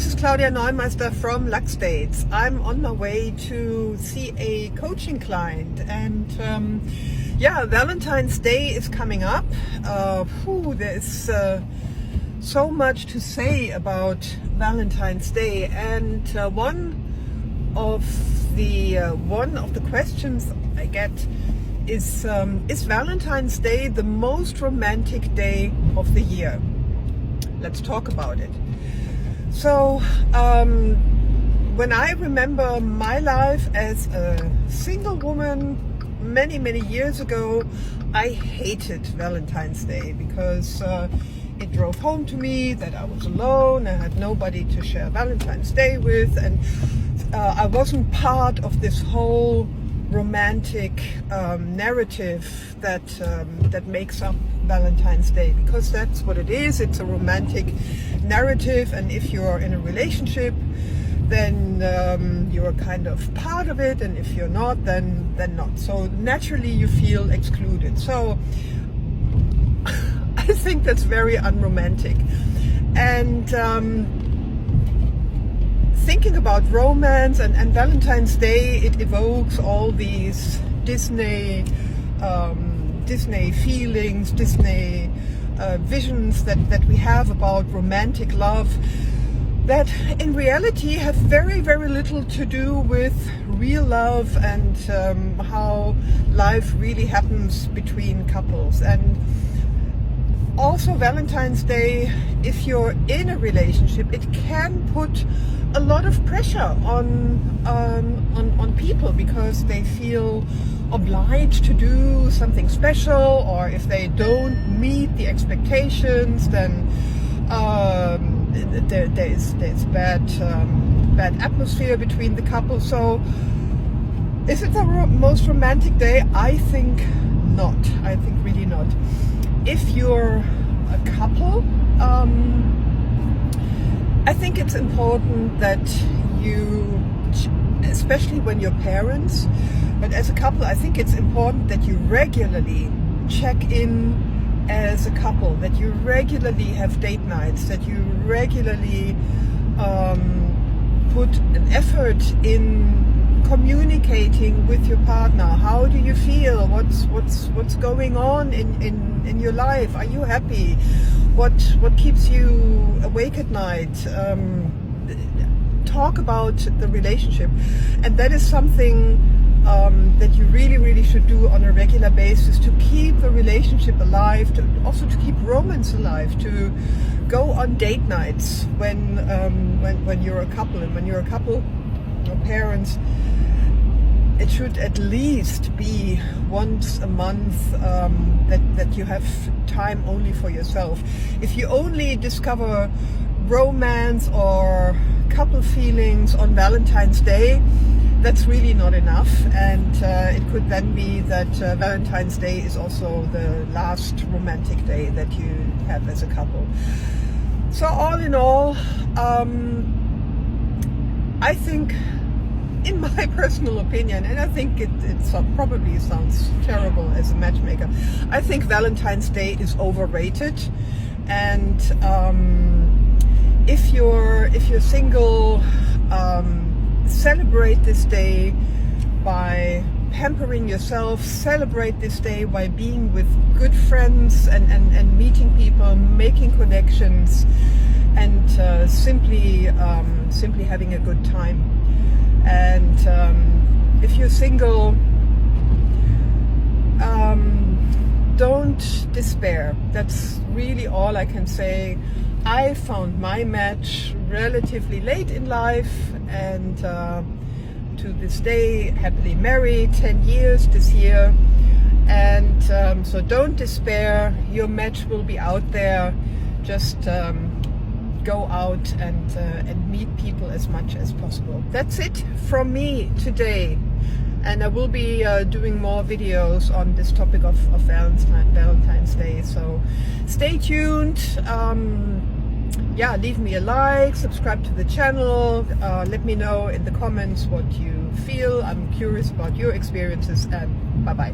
this is Claudia from Luxdates. I'm on my way to see a coaching client, and Valentine's Day is coming up. There's so much to say about Valentine's Day, and one of the questions I get is Valentine's Day the most romantic day of the year? Let's talk about it. So when I remember my life as a single woman many years ago, I hated Valentine's Day because it drove home to me that I was alone. I had nobody to share Valentine's Day with, and I wasn't part of this whole romantic narrative that makes up Valentine's Day, because that's what it is. It's a romantic narrative, and if you're in a relationship, then you're kind of part of it, and if you're not, then not. So naturally you feel excluded. So I think that's very unromantic. And thinking about romance and Valentine's Day, it evokes all these Disney feelings, Disney visions that we have about romantic love, that in reality have very little to do with real love and how life really happens between couples. And also Valentine's Day, if you're in a relationship, it can put a lot of pressure on people, because they feel obliged to do something special, or if they don't meet the expectations, then there's bad atmosphere between the couple. So is it the most romantic day? I think not. I think really not. If you're a couple, I think it's important that you, especially when you're parents, but as a couple, I think it's important that you regularly check in as a couple, that you regularly have date nights, that you regularly put an effort in communicating with your partner. How do you feel? What's going on in your life? Are you happy? What keeps you awake at night? Talk about the relationship, and that is something that you really should do on a regular basis to keep the relationship alive, also to keep romance alive, to go on date nights when you're a couple. And when you're a couple or parents, it should at least be once a month that you have time only for yourself. If you only discover romance or couple feelings on Valentine's Day, that's really not enough, and it could then be that Valentine's Day is also the last romantic day that you have as a couple. So all in all, I think, in my personal opinion, and I think it probably sounds terrible as a matchmaker, I think Valentine's Day is overrated. And if you're single, celebrate this day by pampering yourself. Celebrate this day by being with good friends and meeting people, making connections, and simply having a good time. And if you're single, don't despair. That's really all I can say. I found my match relatively late in life, and to this day happily married, 10 years this year. And so don't despair. Your match will be out there. Just go out and meet people as much as possible. That's it from me today, and I will be doing more videos on this topic of Valentine's Day. So stay tuned. Leave me a like, subscribe to the channel, let me know in the comments what you feel. I'm curious about your experiences, and bye bye.